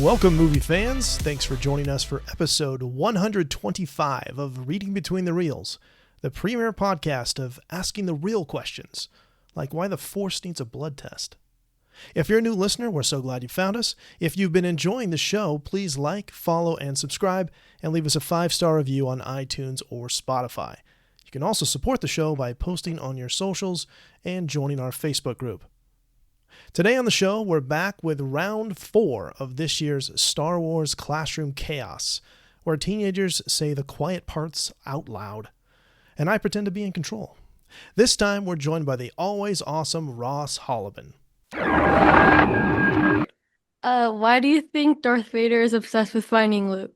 Welcome, movie fans. Thanks for joining us for episode 125 of Reading Between the Reels, the premier podcast of asking the real questions, like why the Force needs a blood test. If you're a new listener, we're so glad you found us. If you've been enjoying the show, please like, follow, and subscribe, and leave us a 5-star review on iTunes or Spotify. You can also support the show by posting on your socials and joining our Facebook group. Today on the show, we're back with round 4 of this year's Star Wars Classroom Chaos, where teenagers say the quiet parts out loud, and I pretend to be in control. This time, we're joined by the always awesome Ross Hollebon. Why do you think Darth Vader is obsessed with finding Luke?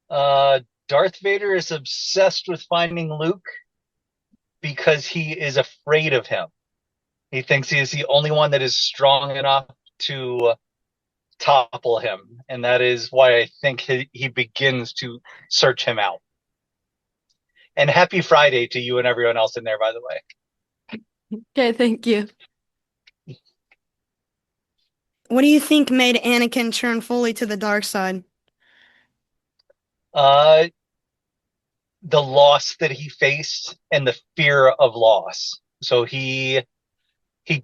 Darth Vader is obsessed with finding Luke because he is afraid of him. He thinks he is the only one that is strong enough to topple him. And that is why I think he begins to search him out. And happy Friday to you and everyone else in there, by the way. Okay, thank you. What do you think made Anakin turn fully to the dark side? The loss that he faced and the fear of loss. So he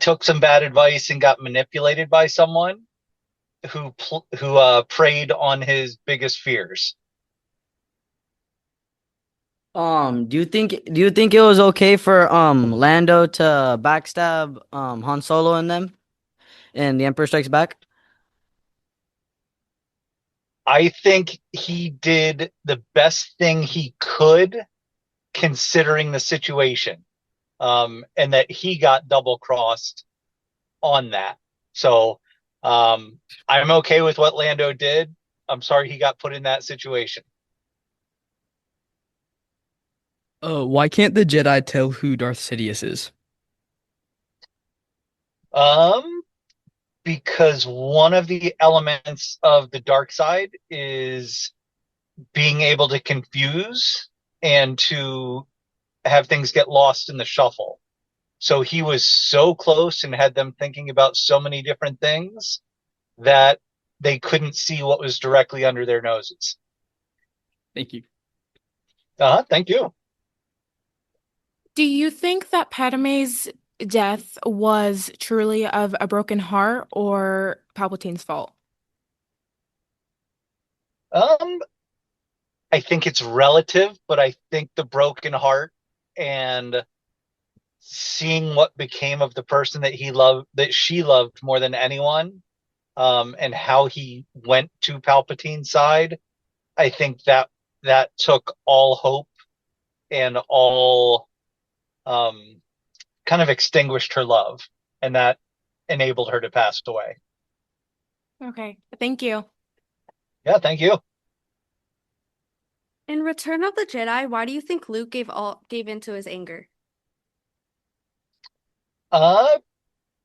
took some bad advice and got manipulated by someone who preyed on his biggest fears. Do you think it was okay for Lando to backstab Han Solo and them in The Emperor Strikes Back? I think he did the best thing he could considering the situation. And that he got double-crossed on that. So I'm okay with what Lando did. I'm sorry he got put in that situation. Why can't the Jedi tell who Darth Sidious is? Because one of the elements of the dark side is being able to confuse and to have things get lost in the shuffle. So he was so close and had them thinking about so many different things that they couldn't see what was directly under their noses. Thank you. Thank you. Do you think that Padme's death was truly of a broken heart or Palpatine's fault? I think it's relative, but I think the broken heart and seeing what became of the person that she loved more than anyone, and how he went to Palpatine's side, I think that took all hope and all kind of extinguished her love, and that enabled her to pass away. Okay, thank you. Yeah, thank you. In Return of the Jedi, why do you think Luke gave into his anger?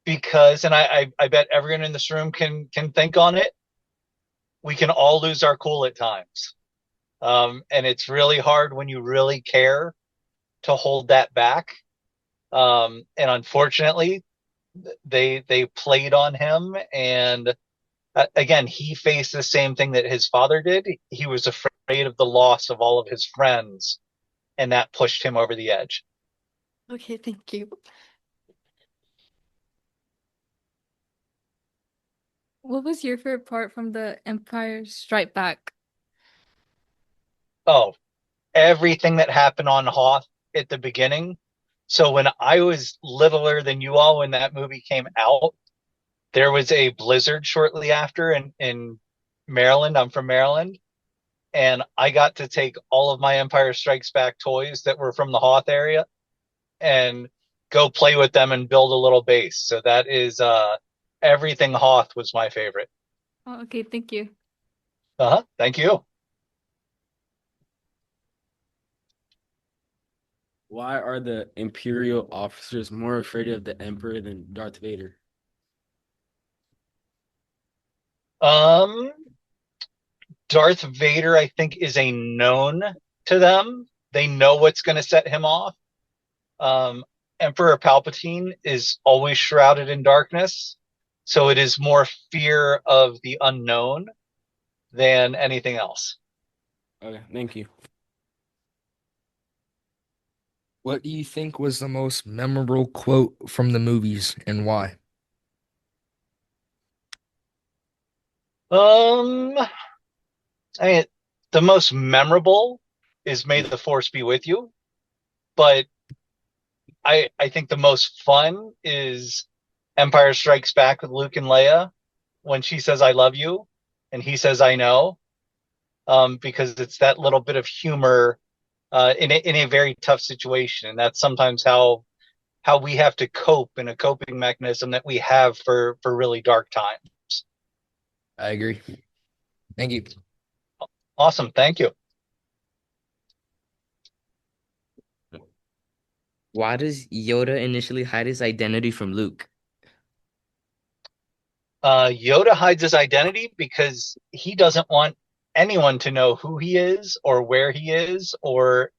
Because, and I bet everyone in this room can think on it, we can all lose our cool at times. And it's really hard when you really care to hold that back. And unfortunately, they played on him, and again, he faced the same thing that his father did. He was afraid of the loss of all of his friends, and that pushed him over the edge. Okay, thank you. What was your favorite part from The Empire Strikes Back? Oh, everything that happened on Hoth at the beginning. So when I was littler than you all when that movie came out, there was a blizzard shortly after in Maryland. I'm from Maryland. And I got to take all of my Empire Strikes Back toys that were from the Hoth area and go play with them and build a little base. So that is everything Hoth was my favorite. Oh, okay, thank you. Thank you. Why are the Imperial officers more afraid of the Emperor than Darth Vader? Darth Vader, I think, is a known to them. They know what's going to set him off. Emperor Palpatine is always shrouded in darkness. So it is more fear of the unknown than anything else. Okay, thank you. What do you think was the most memorable quote from the movies and why? I mean, the most memorable is "May the Force be with you," but I think the most fun is Empire Strikes Back with Luke and Leia when she says "I love you" and he says "I know," because it's that little bit of humor in a very tough situation, and that's sometimes how we have to cope, in a coping mechanism that we have for really dark times. I agree. Thank you. Awesome, thank you. Why does Yoda initially hide his identity from Luke? Yoda hides his identity because he doesn't want anyone to know who he is or where he is or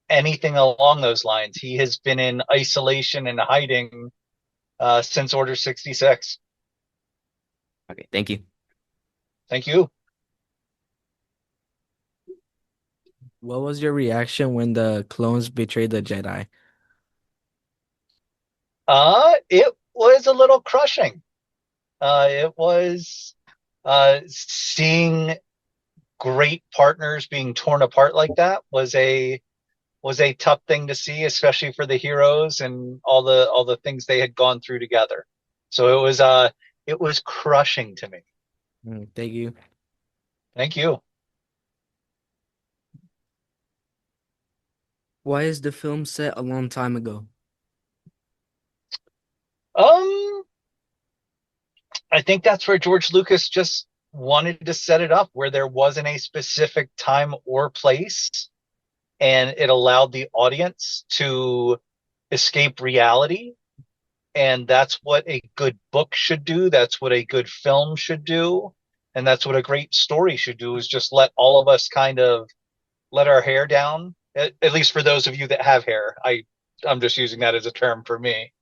anything along those lines. He has been in isolation and hiding since Order 66. Okay, thank you. Thank you. What was your reaction when the clones betrayed the Jedi? It was a little crushing. It was seeing great partners being torn apart like that was a tough thing to see, especially for the heroes and all the things they had gone through together. So it was crushing to me. Thank you. Thank you. Why is the film set a long time ago? I think that's where George Lucas just wanted to set it up, where there wasn't a specific time or place, and it allowed the audience to escape reality. And that's what a good book should do. That's what a good film should do. And that's what a great story should do, is just let all of us kind of let our hair down, at least for those of you that have hair. I'm just using that as a term for me.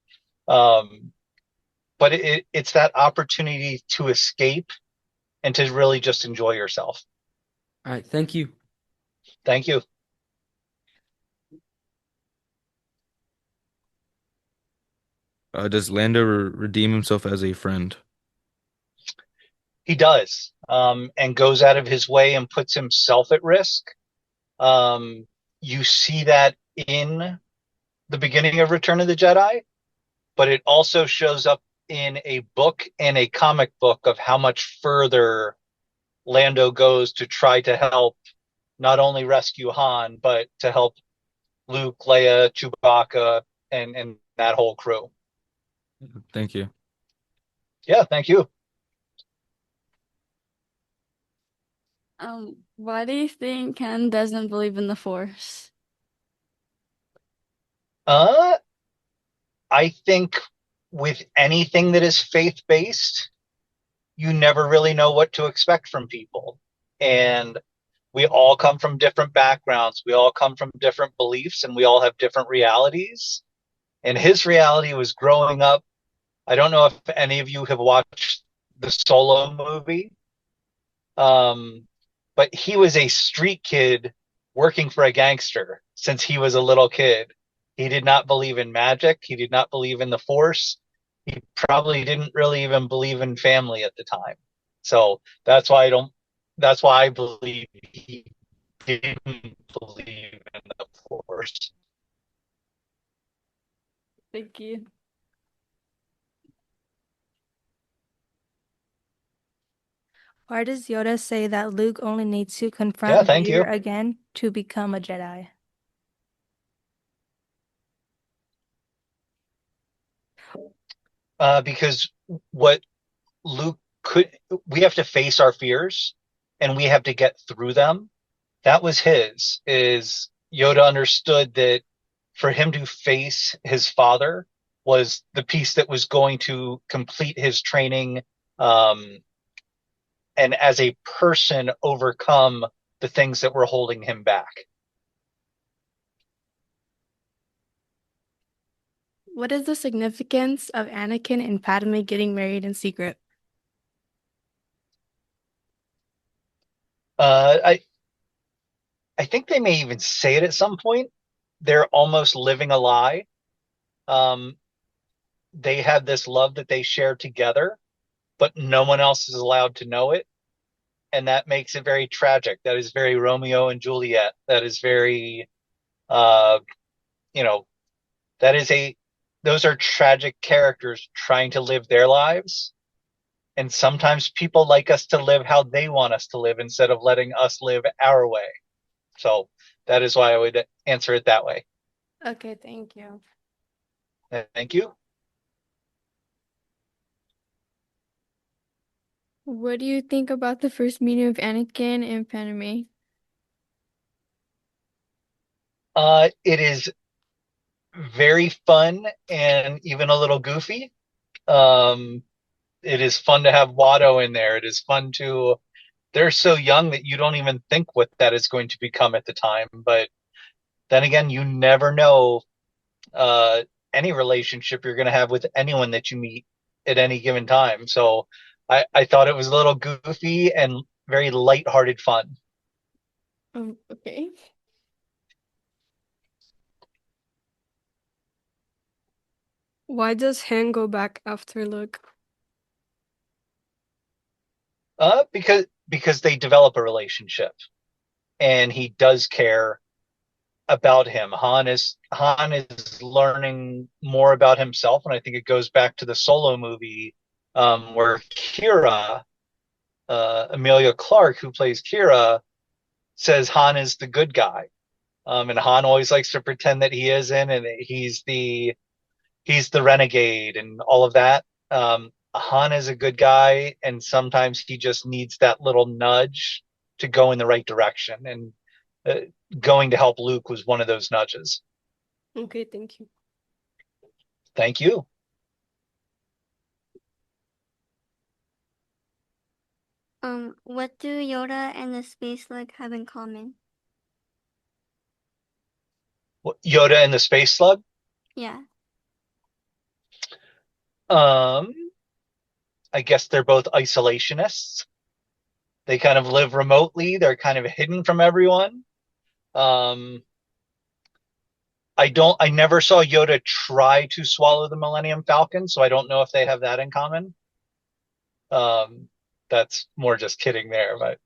But it's that opportunity to escape and to really just enjoy yourself. All right, thank you. Thank you. Does Lando redeem himself as a friend? He does, and goes out of his way and puts himself at risk. You see that in the beginning of Return of the Jedi, but it also shows up in a book and a comic book of how much further Lando goes to try to help not only rescue Han, but to help Luke, Leia, Chewbacca, and that whole crew. Thank you. Yeah, thank you. Why do you think Ken doesn't believe in the Force? I think with anything that is faith-based, you never really know what to expect from people. And we all come from different backgrounds. We all come from different beliefs, and we all have different realities. And his reality was growing up. I don't know if any of you have watched the Solo movie, but he was a street kid working for a gangster since he was a little kid. He did not believe in magic. He did not believe in the Force. He probably didn't really even believe in family at the time. So that's why I believe he didn't believe in the Force. Thank you. Why does Yoda say that Luke only needs to confront thank Vader you. again to become a Jedi? Because what we have to face our fears and we have to get through them. That was is Yoda understood that for him to face his father was the piece that was going to complete his training, and as a person overcome the things that were holding him back. What is the significance of Anakin and Padme getting married in secret? I think they may even say it at some point. They're almost living a lie. They have this love that they share together, but no one else is allowed to know it. And that makes it very tragic. That is very Romeo and Juliet. That is very, you know, those are tragic characters trying to live their lives. And sometimes people like us to live how they want us to live instead of letting us live our way. So that is why I would answer it that way. Okay, thank you. Thank you. What do you think about the first meeting of Anakin and Padme? It is very fun and even a little goofy. It is fun to have Watto in there. It is fun they're so young that you don't even think what that is going to become at the time. But then again, you never know any relationship you're going to have with anyone that you meet at any given time. So I thought it was a little goofy and very lighthearted fun. Okay. Why does Han go back after Luke? Because they develop a relationship and he does care about him. Han is learning more about himself, and I think it goes back to the Solo movie where Kira, Amelia Clark, who plays Kira, says Han is the good guy, and Han always likes to pretend that he isn't, and he's the renegade and all of that. Han is a good guy, and sometimes he just needs that little nudge to go in the right direction. And going to help Luke was one of those nudges. Okay, thank you. Thank you. What do Yoda and the Space Slug have in common? Yoda and the Space Slug? Yeah. I guess they're both isolationists. They kind of live remotely. They're kind of hidden from everyone. I never saw Yoda try to swallow the Millennium Falcon, so I don't know if they have that in common. That's more just kidding there, but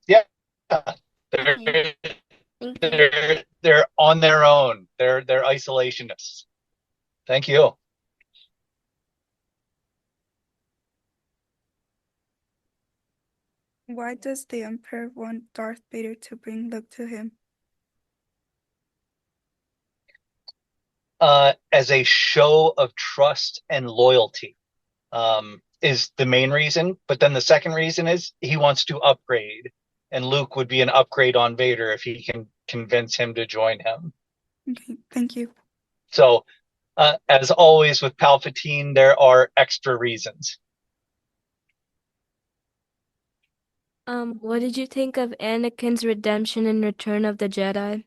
yeah, they're on their own. They're isolationists. Thank you. Why does the Emperor want Darth Vader to bring Luke to him? As a show of trust and loyalty, is the main reason. But then the second reason is he wants to upgrade, and Luke would be an upgrade on Vader if he can convince him to join him. Okay, thank you. So, as always with Palpatine, there are extra reasons. What did you think of Anakin's redemption in Return of the Jedi?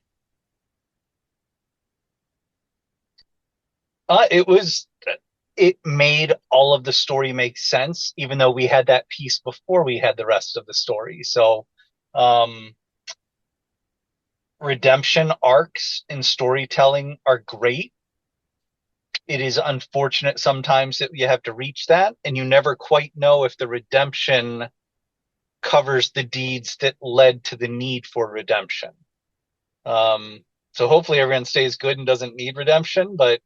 It made all of the story make sense, even though we had that piece before we had the rest of the story. So, redemption arcs in storytelling are great. It is unfortunate sometimes that you have to reach that, and you never quite know if the redemption covers the deeds that led to the need for redemption. So hopefully everyone stays good and doesn't need redemption, but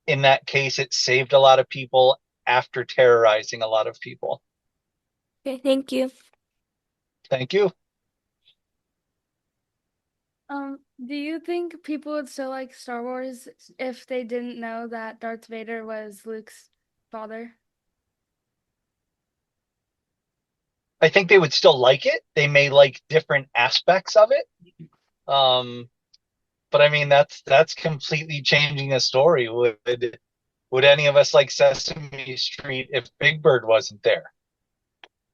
in that case, it saved a lot of people after terrorizing a lot of people. Okay, thank you. Thank you. Do you think people would still like Star Wars if they didn't know that Darth Vader was Luke's father? I think they would still like it. They may like different aspects of it. But I mean, that's completely changing the story. Would any of us like Sesame Street if Big Bird wasn't there?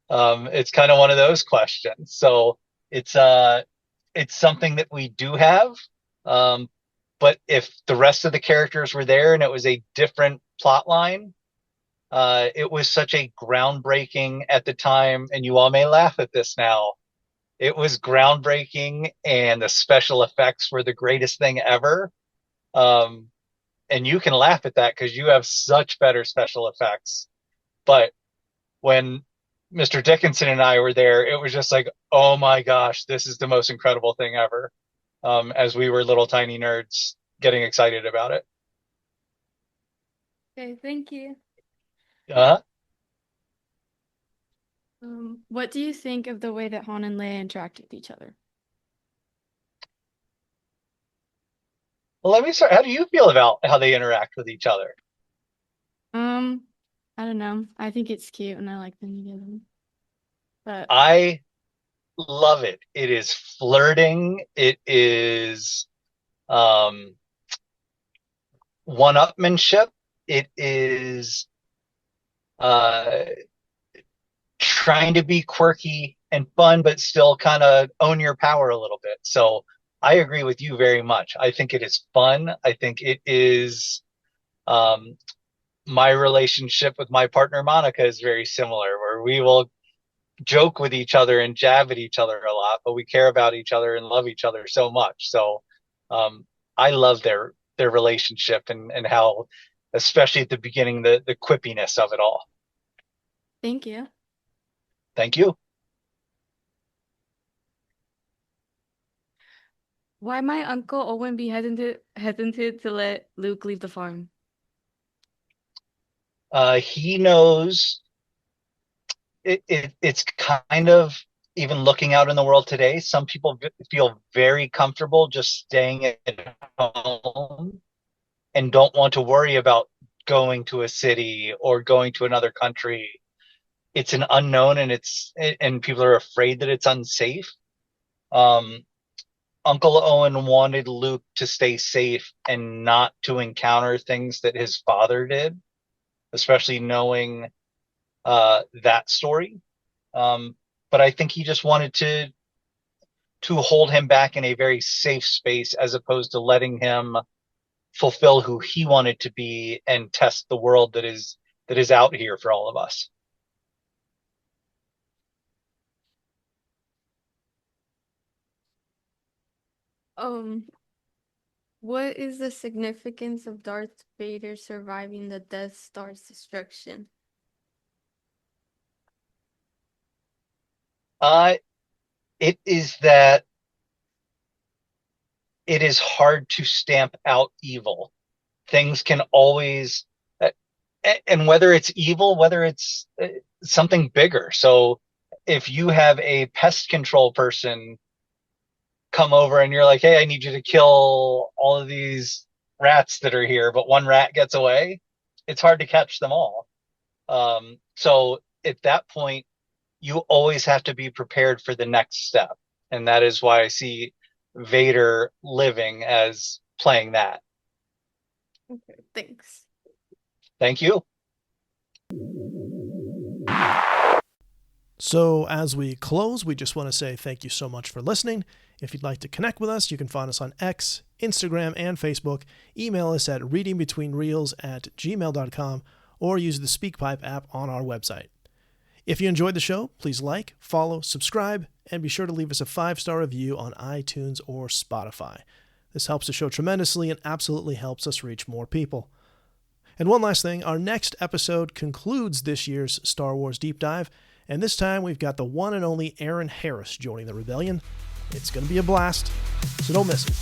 It's kind of one of those questions. So it's something that we do have. But if the rest of the characters were there and it was a different plot line, it was such a groundbreaking at the time, and you all may laugh at this now. It was groundbreaking, and the special effects were the greatest thing ever. And you can laugh at that because you have such better special effects. But when Mr. Dickinson and I were there, it was just like, oh my gosh, this is the most incredible thing ever. As we were little tiny nerds getting excited about it. Okay, thank you. What do you think of the way that Han and Leia interact with each other? Well, let me start. How do you feel about how they interact with each other? I don't know. I think it's cute and I like them together. But I love it. It is flirting. It is one-upmanship. It is trying to be quirky and fun, but still kind of own your power a little bit. So I agree with you very much. I think it is fun. I think it is my relationship with my partner Monica is very similar, where we will joke with each other and jab at each other a lot, but we care about each other and love each other so much. So I love their relationship and how, especially at the beginning, the quippiness of it all. thank you. Thank you. Why might Uncle Owen be hesitant to let Luke leave the farm? He knows it's kind of, even looking out in the world today, some people feel very comfortable just staying at home and don't want to worry about going to a city or going to another country. It's an unknown, and people are afraid that it's unsafe. Uncle Owen wanted Luke to stay safe and not to encounter things that his father did, especially knowing that story. But I think he just wanted to hold him back in a very safe space, as opposed to letting him fulfill who he wanted to be and test the world that is out here for all of us. What is the significance of Darth Vader surviving the Death Star's destruction? It is that it is hard to stamp out evil. Things can always, and whether it's evil, whether it's something bigger. So if you have a pest control person come over and you're like, hey, I need you to kill all of these rats that are here, but one rat gets away, it's hard to catch them all. So at that point, you always have to be prepared for the next step. And that is why I see Vader living as playing that. Okay, thanks. Thank you. So as we close, we just want to say thank you so much for listening. If you'd like to connect with us, you can find us on X, Instagram, and Facebook. Email us at readingbetweenreels@gmail.com or use the SpeakPipe app on our website. If you enjoyed the show, please like, follow, subscribe, and be sure to leave us a 5-star review on iTunes or Spotify. This helps the show tremendously and absolutely helps us reach more people. And one last thing, our next episode concludes this year's Star Wars Deep Dive, and this time we've got the one and only Aaron Harris joining the rebellion. It's going to be a blast, so don't miss it.